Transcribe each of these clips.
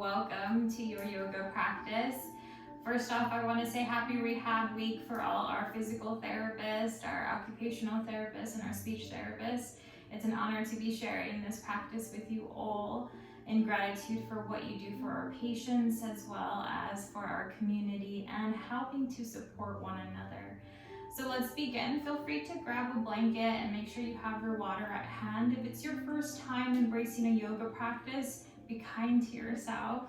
welcome to your yoga practice. First off, I want to say happy rehab week for all our physical therapists, our occupational therapists, and our speech therapists. It's an honor to be sharing this practice with you all in gratitude for what you do for our patients as well as for our community and helping to support one another. So let's begin. Feel free to grab a blanket and make sure you have your water at hand. If it's your first time embracing a yoga practice, be kind to yourself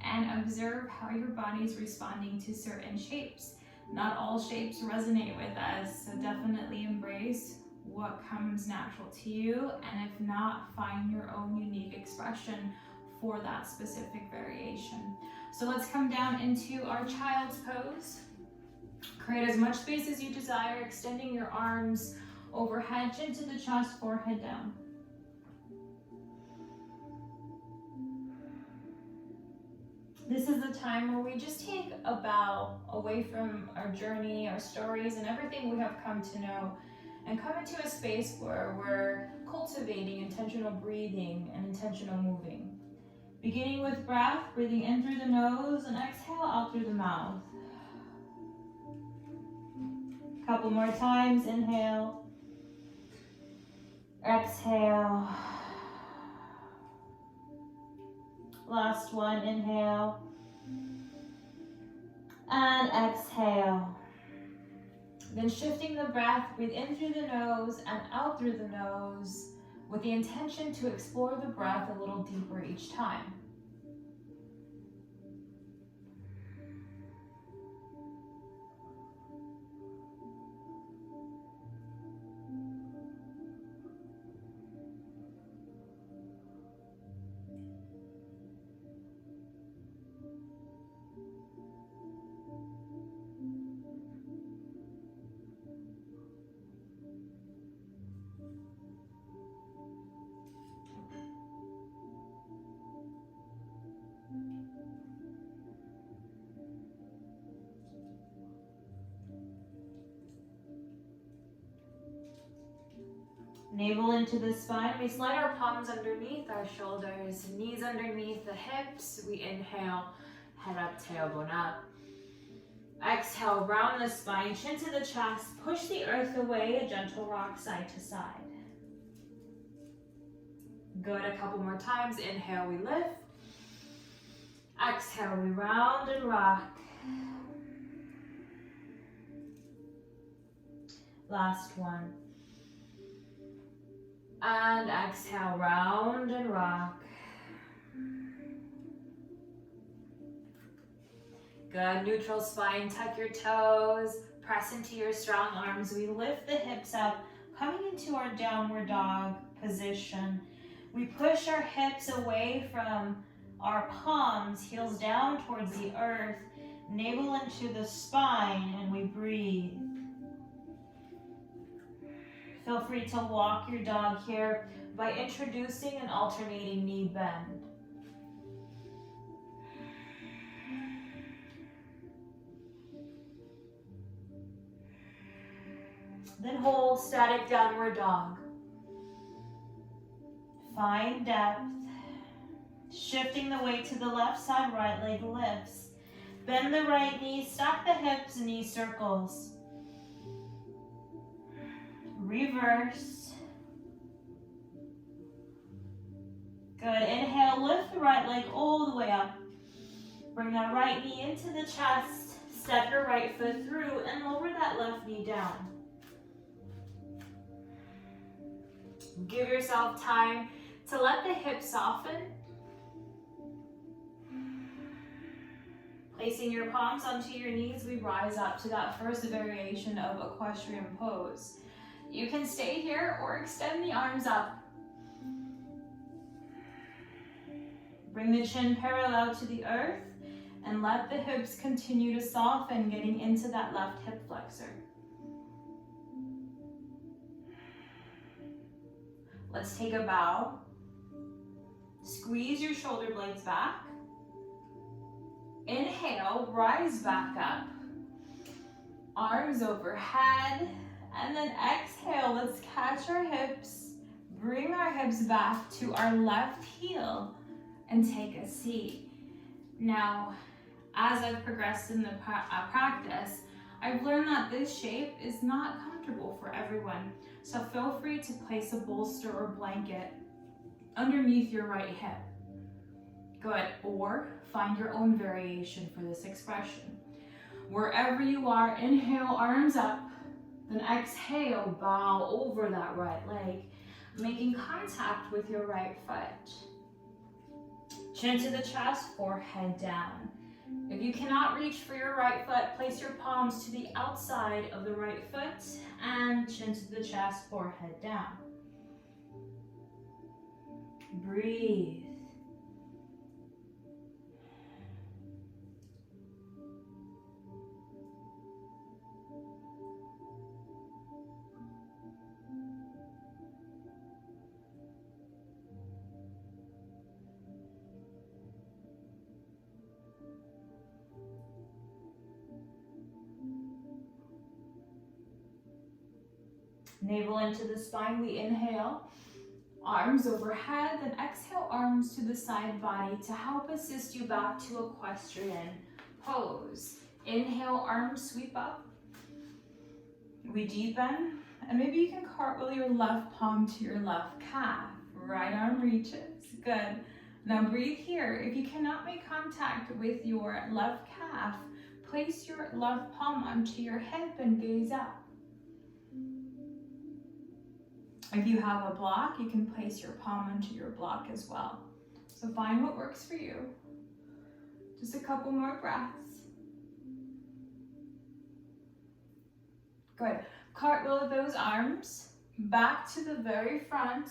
and observe how your body is responding to certain shapes. Not all shapes resonate with us, so definitely embrace what comes natural to you, and if not, find your own unique expression for that specific variation. So let's come down into our child's pose. Create as much space as you desire, extending your arms overhead, chin to the chest, forehead down. This is the time where we just take a bow away from our journey, our stories, and everything we have come to know, and come into a space where we're cultivating intentional breathing and intentional moving. Beginning with breath, breathing in through the nose and exhale out through the mouth. Couple more times, inhale, exhale. Last one, inhale and exhale. Then shifting the breath, breathe in through the nose and out through the nose with the intention to explore the breath a little deeper each time. Navel into the spine. We slide our palms underneath our shoulders, knees underneath the hips. We inhale, head up, tailbone up. Exhale, round the spine, chin to the chest, push the earth away, a gentle rock side to side. Good, a couple more times. Inhale, we lift. Exhale, we round and rock. Last one. And exhale, round and rock. Good, neutral spine, tuck your toes, press into your strong arms. We lift the hips up, coming into our downward dog position. We push our hips away from our palms, heels down towards the earth, navel into the spine, and we breathe. Feel free to walk your dog here by introducing an alternating knee bend. Then hold static downward dog. Find depth. Shifting the weight to the left side, right leg lifts. Bend the right knee, stack the hips, knee circles. Reverse. Good, inhale, lift the right leg all the way up. Bring that right knee into the chest, step your right foot through and lower that left knee down. Give yourself time to let the hips soften. Placing your palms onto your knees, we rise up to that first variation of equestrian pose. You can stay here or extend the arms up. Bring the chin parallel to the earth and let the hips continue to soften, getting into that left hip flexor. Let's take a bow. Squeeze your shoulder blades back. Inhale, rise back up. Arms overhead. And then exhale, let's catch our hips, bring our hips back to our left heel and take a seat. Now, as I've progressed in the practice, I've learned that this shape is not comfortable for everyone. So feel free to place a bolster or blanket underneath your right hip. Good, or find your own variation for this expression. Wherever you are, inhale, arms up, then exhale, bow over that right leg, making contact with your right foot. Chin to the chest, forehead down. If you cannot reach for your right foot, place your palms to the outside of the right foot and chin to the chest, forehead down. Breathe. Navel into the spine, we inhale, arms overhead, then exhale, arms to the side body to help assist you back to equestrian pose. Inhale, arms sweep up. We deepen, and maybe you can cartwheel your left palm to your left calf. Right arm reaches, good. Now breathe here. If you cannot make contact with your left calf, place your left palm onto your hip and gaze up. If you have a block, you can place your palm onto your block as well. So find what works for you. Just a couple more breaths. Good. Cartwheel those arms back to the very front,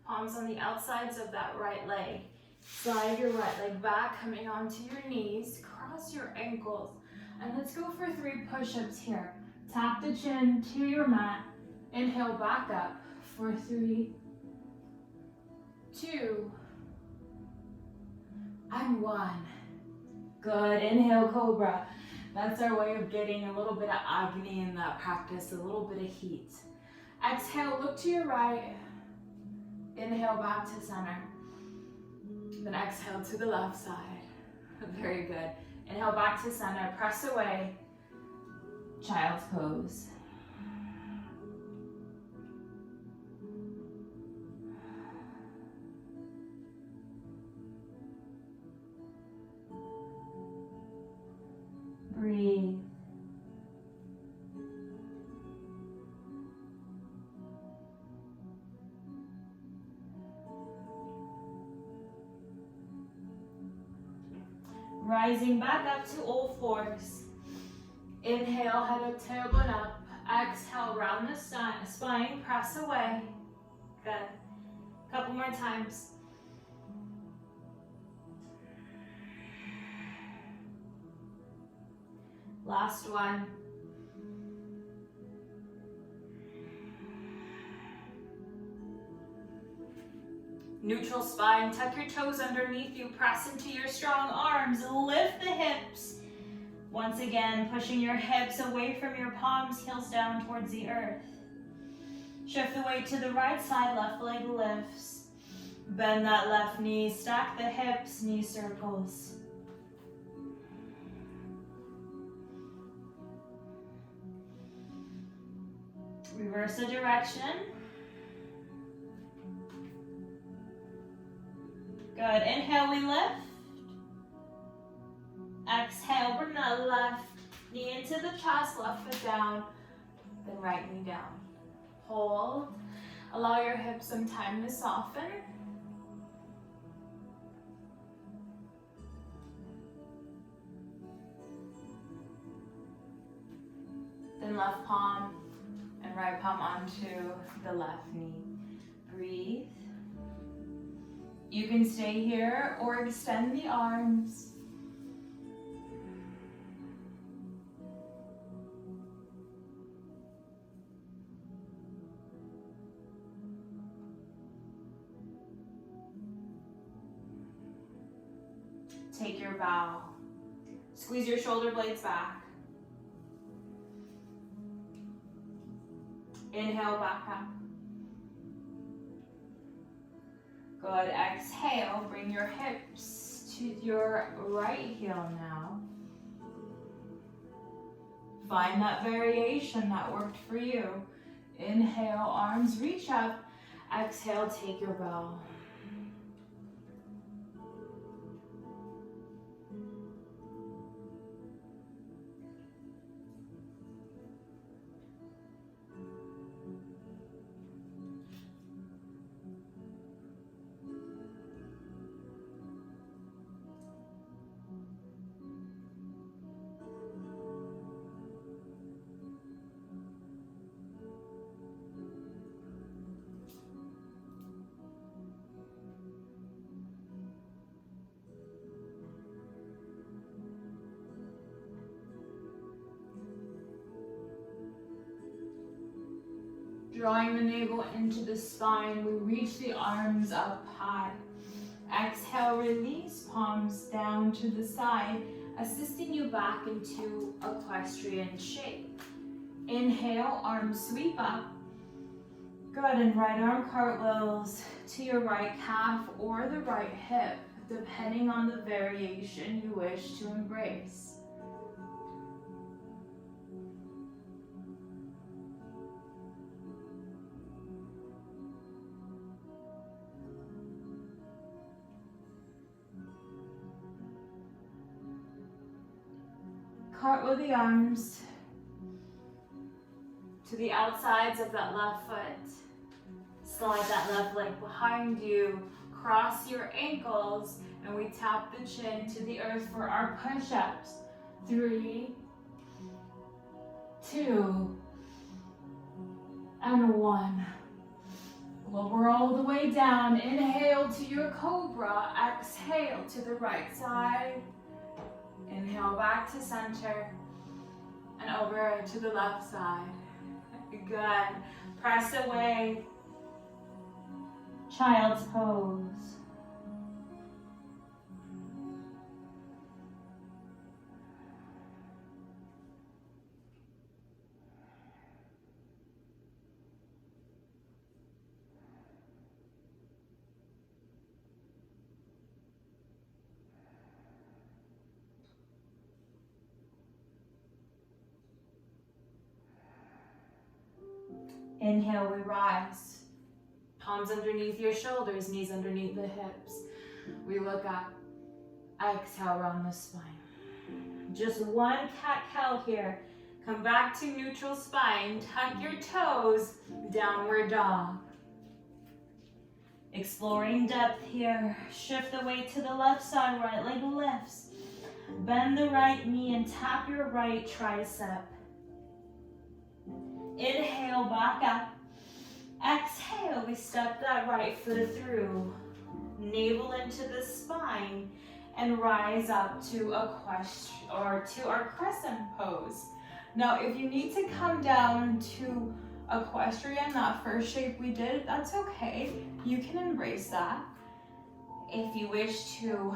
palms on the outsides of that right leg. Slide your right leg back, coming onto your knees, cross your ankles, and let's go for 3 push-ups here. Tap the chin to your mat, inhale back up for 3, 2, and 1. Good, inhale cobra. That's our way of getting a little bit of agony in that practice, a little bit of heat. Exhale, look to your right. Inhale back to center. Then exhale to the left side. Very good. Inhale back to center, press away. Child's pose. Breathe. Rising back up to all fours. Inhale, head up, tailbone up. Exhale, round the spine, press away. Good. Couple more times. Last one. Neutral spine, tuck your toes underneath you, press into your strong arms, lift the hips. Once again, pushing your hips away from your palms, heels down towards the earth. Shift the weight to the right side, left leg lifts. Bend that left knee, stack the hips, knee circles. Reverse the direction. Good, inhale, we lift. Exhale, bring that left knee into the chest, left foot down, then right knee down. Hold, allow your hips some time to soften. Then left palm and right palm onto the left knee. Breathe. You can stay here or extend the arms. Take your bow. Squeeze your shoulder blades back. Inhale, back up. Good, exhale, bring your hips to your right heel now. Find that variation that worked for you. Inhale, arms reach up. Exhale, take your bow. Drawing the navel into the spine, we reach the arms up high. Exhale, release, palms down to the side, assisting you back into equestrian shape. Inhale, arms sweep up. Good, and right arm cartwheels to your right calf or the right hip, depending on the variation you wish to embrace. Cartwheel the arms to the outsides of that left foot. Slide that left leg behind you. Cross your ankles, and we tap the chin to the earth for our push-ups. 3, 2, and 1. Lower all the way down. Inhale to your cobra. Exhale to the right side. Inhale back to center and over to the left side. Good. Press away. Child's pose. Inhale, we rise. Palms underneath your shoulders, knees underneath the hips. We look up. Exhale, round the spine. Just one cat-cow here. Come back to neutral spine. Tuck your toes. Downward dog. Exploring depth here. Shift the weight to the left side. Right leg lifts. Bend the right knee and tap your right tricep. Inhale, back up. Exhale, we step that right foot through. Navel into the spine and rise up to our crescent pose. Now, if you need to come down to equestrian, that first shape we did, that's okay. You can embrace that. If you wish to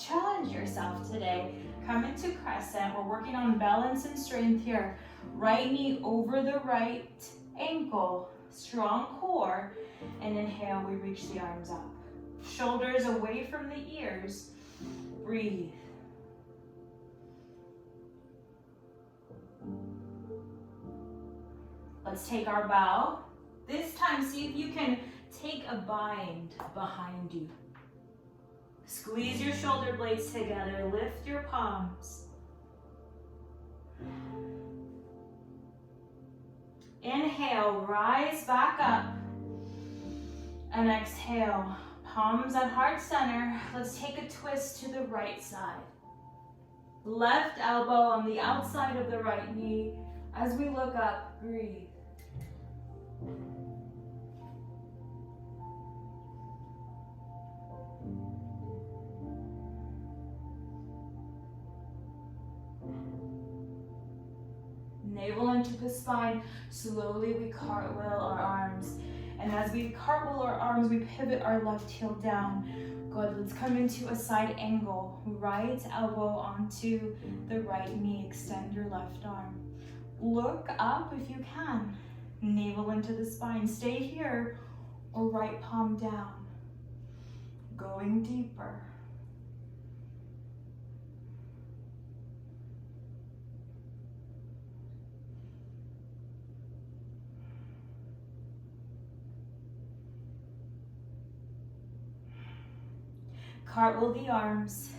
challenge yourself today, come into crescent. We're working on balance and strength here. Right knee over the right ankle, strong core, and inhale, we reach the arms up. Shoulders away from the ears. Breathe. Let's take our bow. This time, see if you can take a bind behind you. Squeeze your shoulder blades together. Lift your palms. Inhale, rise back up. And exhale, palms at heart center. Let's take a twist to the right side. Left elbow on the outside of the right knee. As we look up, breathe. Navel into the spine. Slowly we cartwheel our arms. And as we cartwheel our arms, we pivot our left heel down. Good, let's come into a side angle. Right elbow onto the right knee. Extend your left arm. Look up if you can. Navel into the spine. Stay here or right palm down. Going deeper. Cartwheel the arms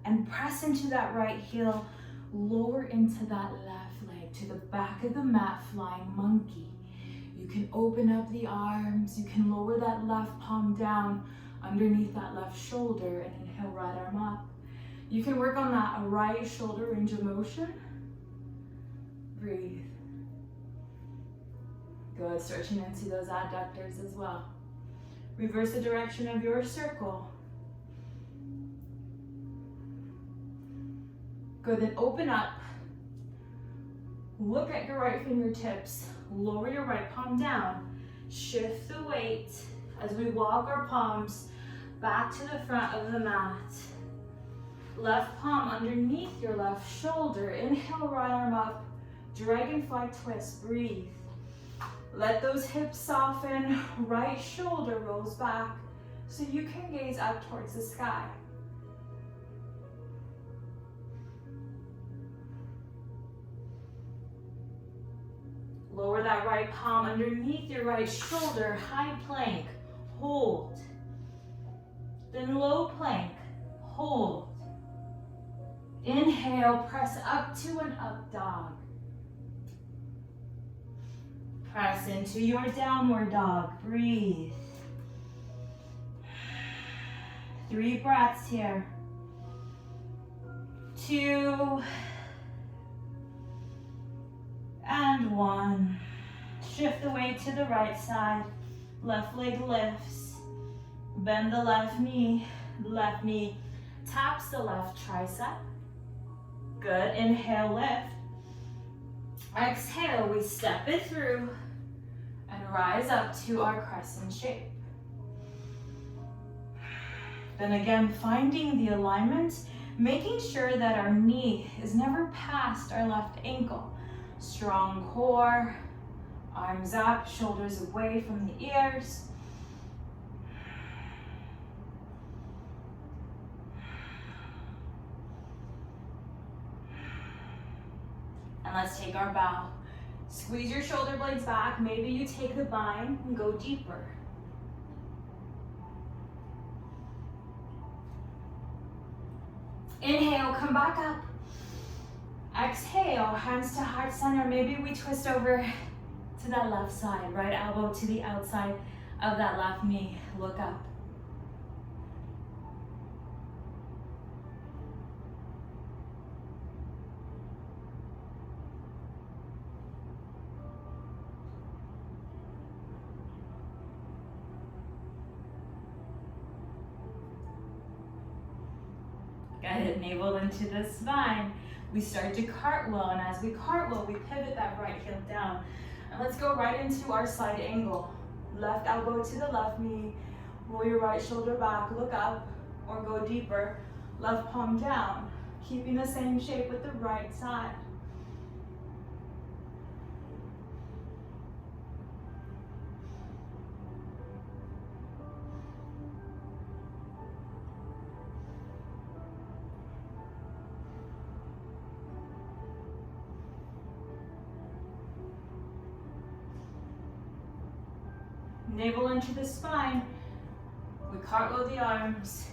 and press into that right heel. Lower into that left leg to the back of the mat, flying monkey. You can open up the arms. You can lower that left palm down underneath that left shoulder and inhale, right arm up. You can work on that right shoulder range of motion. Breathe. Good, stretching into those adductors as well. Reverse the direction of your circle. Good, then open up. Look at your right fingertips. Lower your right palm down. Shift the weight as we walk our palms back to the front of the mat. Left palm underneath your left shoulder. Inhale, right arm up. Dragonfly twist, breathe. Let those hips soften. Right shoulder rolls back so you can gaze up towards the sky. Lower that right palm underneath your right shoulder, high plank, hold. Then low plank, hold. Inhale, press up to an up dog. Press into your downward dog, breathe. 3 breaths here. 2, and 1. Shift the weight to the right side. Left leg lifts. Bend the left knee. Left knee taps the left tricep. Good. Inhale, lift. Exhale, we step it through and rise up to our crescent shape. Then again, finding the alignment, making sure that our knee is never past our left ankle. Strong core, arms up, shoulders away from the ears. And let's take our bow. Squeeze your shoulder blades back. Maybe you take the bind and go deeper. Inhale, come back up. Exhale, hands to heart center. Maybe we twist over to that left side. Right elbow to the outside of that left knee. Look up. Good, navel into the spine. We start to cartwheel, and as we cartwheel, we pivot that right heel down. And let's go right into our side angle. Left elbow to the left knee. Roll your right shoulder back, look up, or go deeper. Left palm down, keeping the same shape with the right side. Navel into the spine. We cartwheel the arms,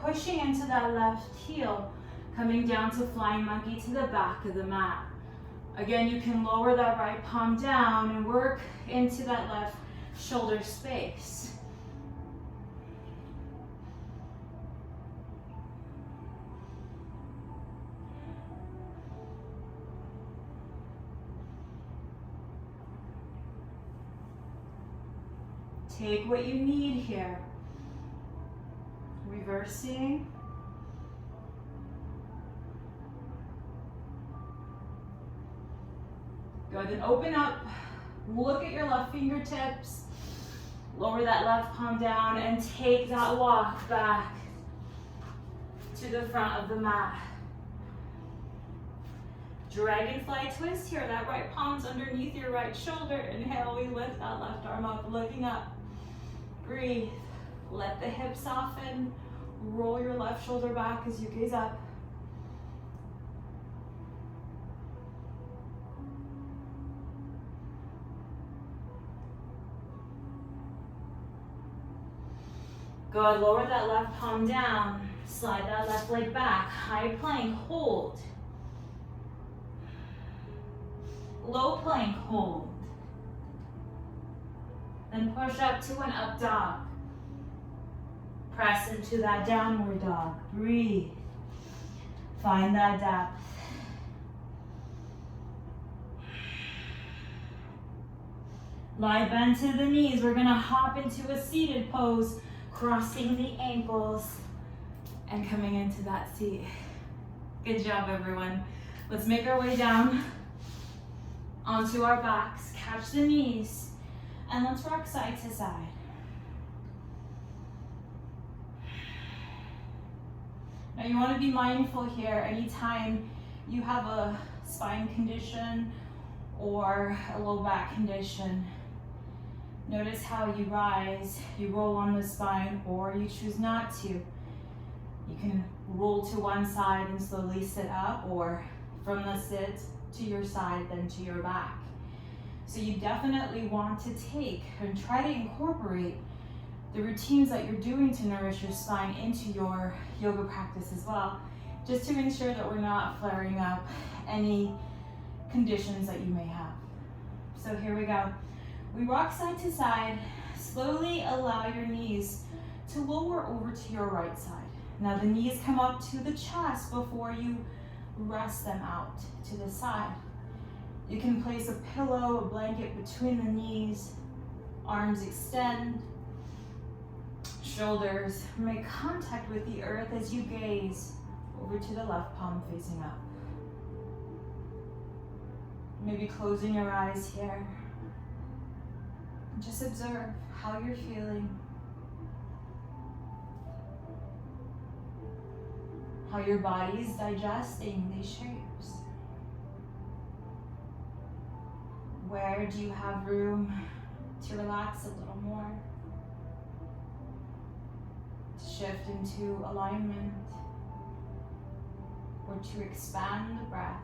pushing into that left heel, coming down to flying monkey to the back of the mat. Again, you can lower that right palm down and work into that left shoulder space. Take what you need here. Reversing. Go ahead and open up. Look at your left fingertips. Lower that left palm down and take that walk back to the front of the mat. Dragonfly twist here. That right palm's underneath your right shoulder. Inhale, we lift that left arm up, looking up. Breathe. Let the hips soften. Roll your left shoulder back as you gaze up. Good, lower that left palm down. Slide that left leg back. High plank, hold. Low plank, hold. Then push up to an up dog. Press into that downward dog. Breathe. Find that depth. Lie bend to the knees. We're gonna hop into a seated pose, crossing the ankles and coming into that seat. Good job, everyone. Let's make our way down onto our backs. Catch the knees and let's rock side to side. Now you want to be mindful here anytime you have a spine condition or a low back condition. Notice how you rise, you roll on the spine, or you choose not to. You can roll to one side and slowly sit up, or from the sit to your side, then to your back. So you definitely want to take and try to incorporate the routines that you're doing to nourish your spine into your yoga practice as well, just to ensure that we're not flaring up any conditions that you may have. So here we go. We rock side to side. Slowly allow your knees to lower over to your right side. Now the knees come up to the chest before you rest them out to the side. You can place a pillow, a blanket between the knees, arms extend, shoulders make contact with the earth as you gaze over to the left palm facing up. Maybe closing your eyes here. Just observe how you're feeling, how your body is digesting these shapes. Where do you have room to relax a little more, to shift into alignment, or to expand the breath?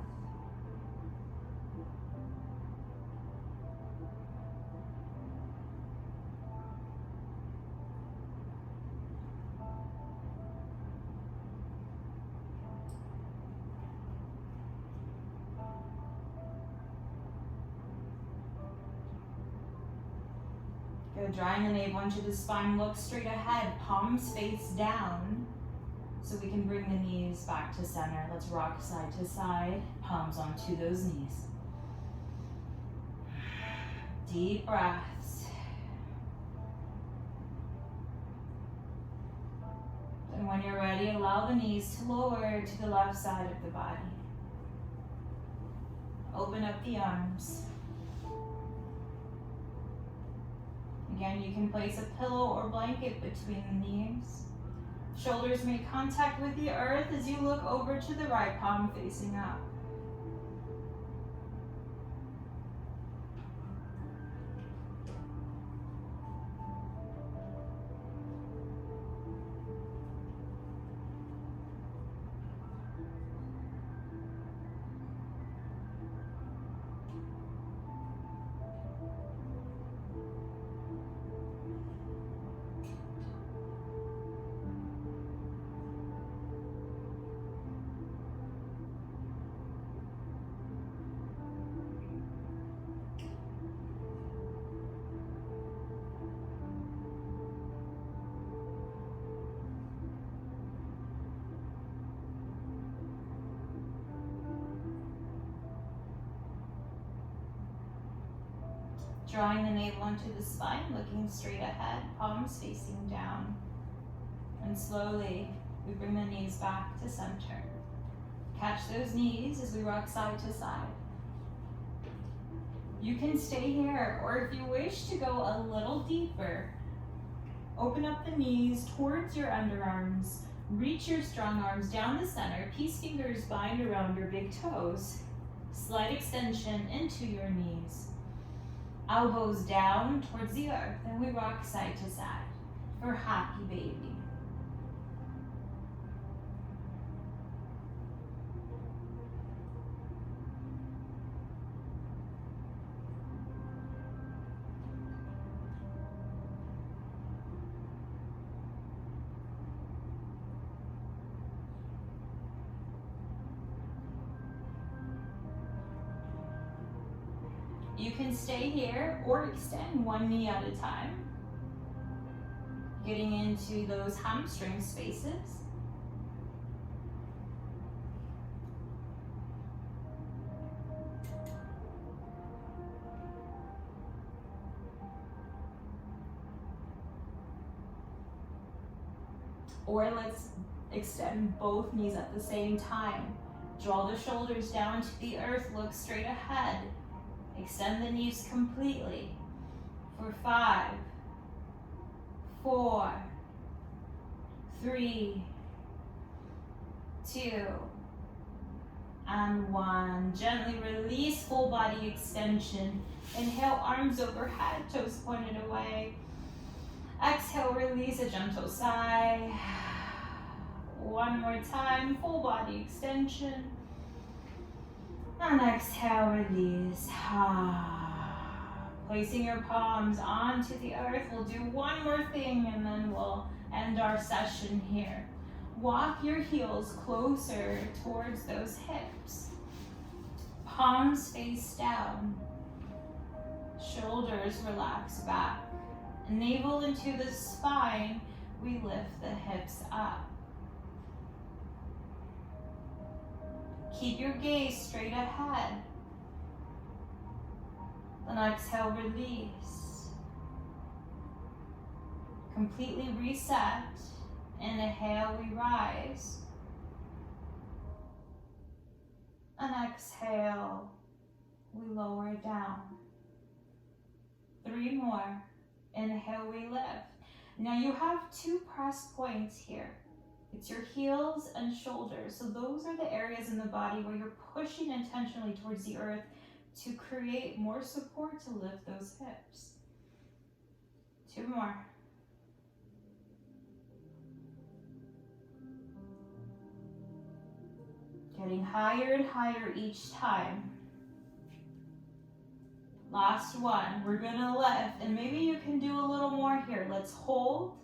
Good, drawing the navel into the spine, look straight ahead, palms face down, so we can bring the knees back to center. Let's rock side to side, palms onto those knees. Deep breaths. And when you're ready, allow the knees to lower to the left side of the body. Open up the arms. Again, you can place a pillow or blanket between the knees. Shoulders make contact with the earth as you look over to the right palm facing up. Drawing the navel into the spine, looking straight ahead, palms facing down. And slowly, we bring the knees back to center. Catch those knees as we rock side to side. You can stay here, or if you wish to go a little deeper, open up the knees towards your underarms. Reach your strong arms down the center. Peace fingers bind around your big toes. Slight extension into your knees. Elbows down towards the earth, and we rock side to side for happy baby. You can stay here or extend one knee at a time, getting into those hamstring spaces. Or let's extend both knees at the same time. Draw the shoulders down to the earth, look straight ahead. Extend the knees completely for 5, 4, 3, 2, and 1. Gently release, full body extension. Inhale, arms overhead, toes pointed away. Exhale, release, a gentle sigh. One more time, full body extension. And exhale, release. Placing your palms onto the earth. We'll do one more thing and then we'll end our session here. Walk your heels closer towards those hips. Palms face down. Shoulders relax back. Navel into the spine, we lift the hips up. Keep your gaze straight ahead. Then exhale, release. Completely reset. Inhale, we rise. And exhale, we lower down. 3 more. Inhale, we lift. Now you have 2 press points here. It's your heels and shoulders. So those are the areas in the body where you're pushing intentionally towards the earth to create more support to lift those hips. 2 more. Getting higher and higher each time. Last one, we're gonna lift, and maybe you can do a little more here. Let's hold,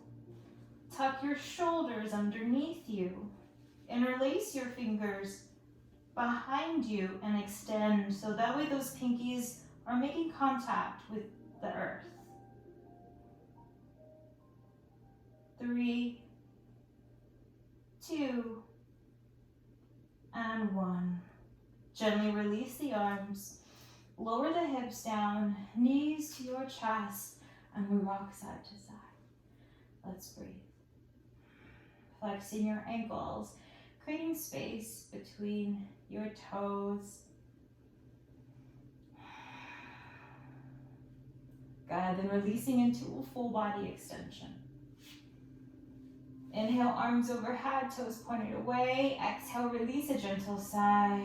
tuck your shoulders underneath you, interlace your fingers behind you and extend, so that way those pinkies are making contact with the earth. 3, 2, and 1. Gently release the arms. Lower the hips down, knees to your chest, and we rock side to side. Let's breathe. Flexing your ankles, creating space between your toes. Good, then releasing into a full body extension. Inhale, arms overhead, toes pointed away. Exhale, release, a gentle sigh.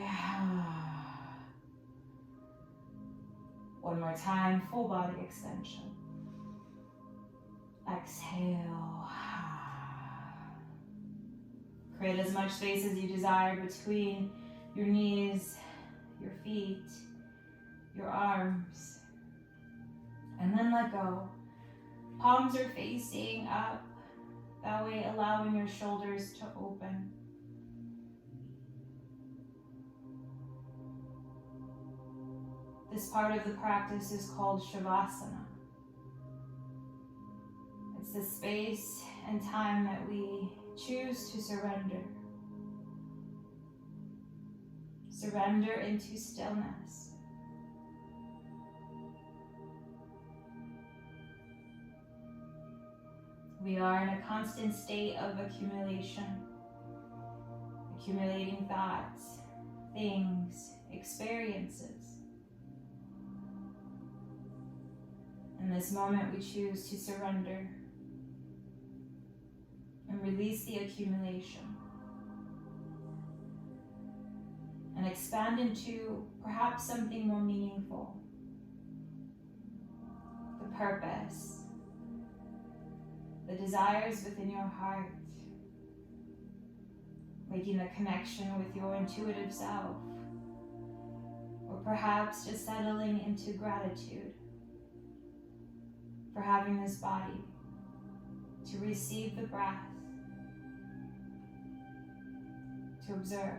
One more time, full body extension. Exhale. Create as much space as you desire between your knees, your feet, your arms. And then let go. Palms are facing up, that way allowing your shoulders to open. This part of the practice is called Shavasana. It's the space and time that we choose to surrender. Surrender into stillness. We are in a constant state of accumulation. Accumulating thoughts, things, experiences. In this moment, we choose to surrender and release the accumulation and expand into perhaps something more meaningful. The purpose, the desires within your heart, making a connection with your intuitive self, or perhaps just settling into gratitude for having this body to receive the breath, to observe.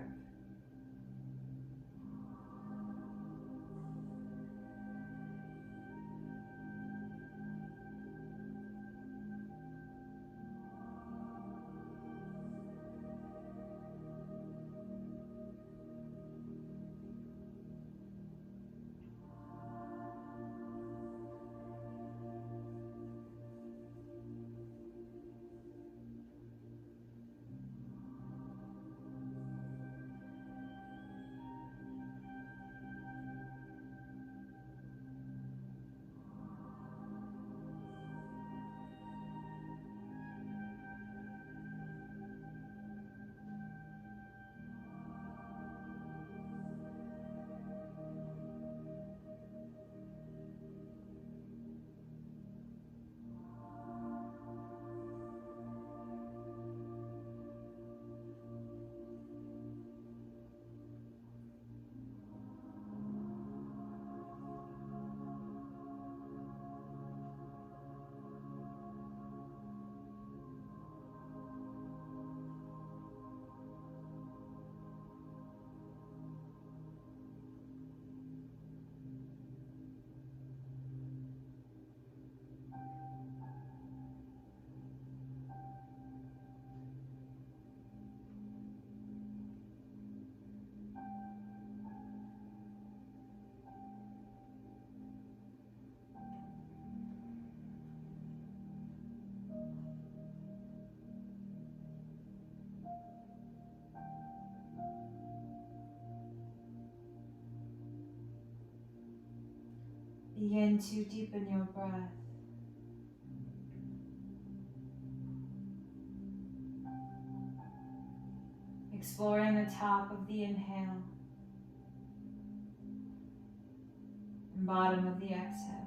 Begin to deepen your breath. Exploring the top of the inhale and bottom of the exhale.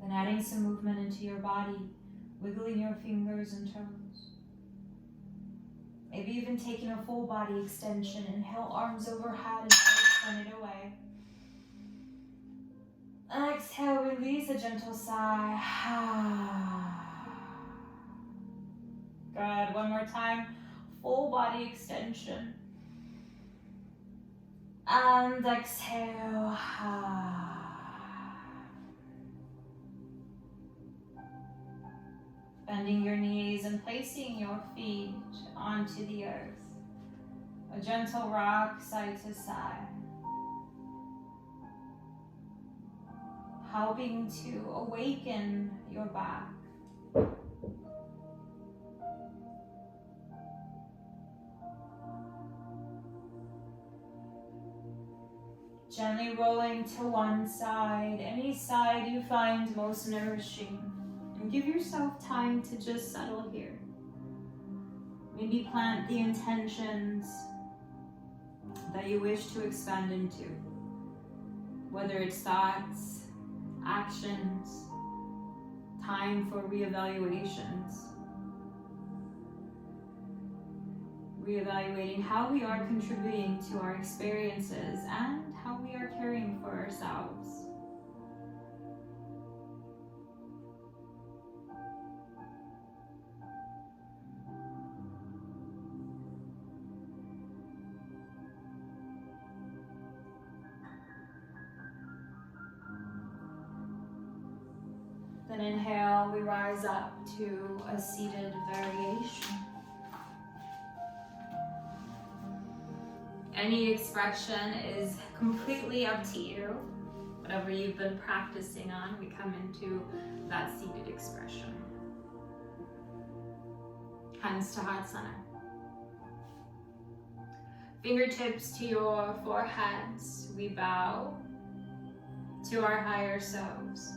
Then adding some movement into your body, wiggling your fingers and toes. Maybe even taking a full body extension. Inhale, arms overhead and turn it away. Exhale, release a gentle sigh. Good, one more time. Full body extension. And exhale. Bending your knees and placing your feet onto the earth. A gentle rock side to side. Helping to awaken your back. Gently rolling to one side, any side you find most nourishing. And give yourself time to just settle here. Maybe plant the intentions that you wish to expand into. Whether it's thoughts, actions, time for reevaluations. Reevaluating how we are contributing to our experiences and how we are caring for ourselves. Then inhale, we rise up to a seated variation. Any expression is completely up to you. Whatever you've been practicing on, we come into that seated expression. Hands to heart center. Fingertips to your foreheads. We bow to our higher selves.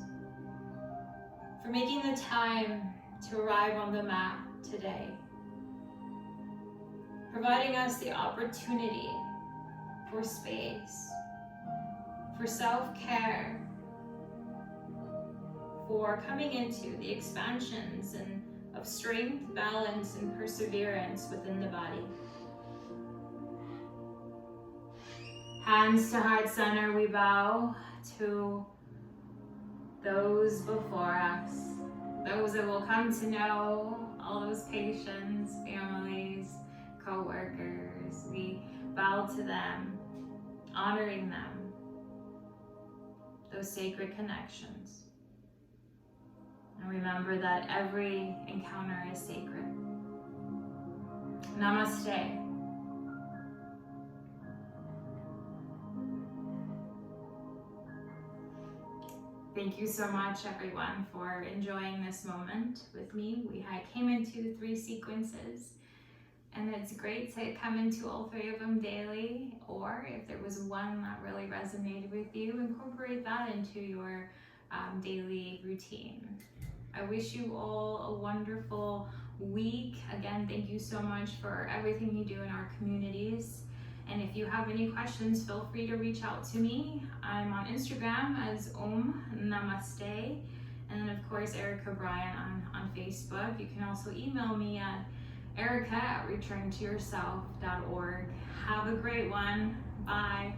For making the time to arrive on the mat today. Providing us the opportunity for space, for self-care, for coming into the expansions of strength, balance, and perseverance within the body. Hands to heart center, we bow to those before us, those that will come to know, all those patients, families, co-workers. We bow to them, honoring them, those sacred connections. And remember that every encounter is sacred. Namaste. Thank you so much, everyone, for enjoying this moment with me. I came into 3 sequences, and it's great to come into all 3 of them daily, or if there was one that really resonated with you, incorporate that into your daily routine. I wish you all a wonderful week. Again, thank you so much for everything you do in our communities. And if you have any questions, feel free to reach out to me. I'm on Instagram as Om Namaste. And then of course, Erica Bryan on Facebook. You can also email me at erica@returntoyourself.org. Have a great one. Bye.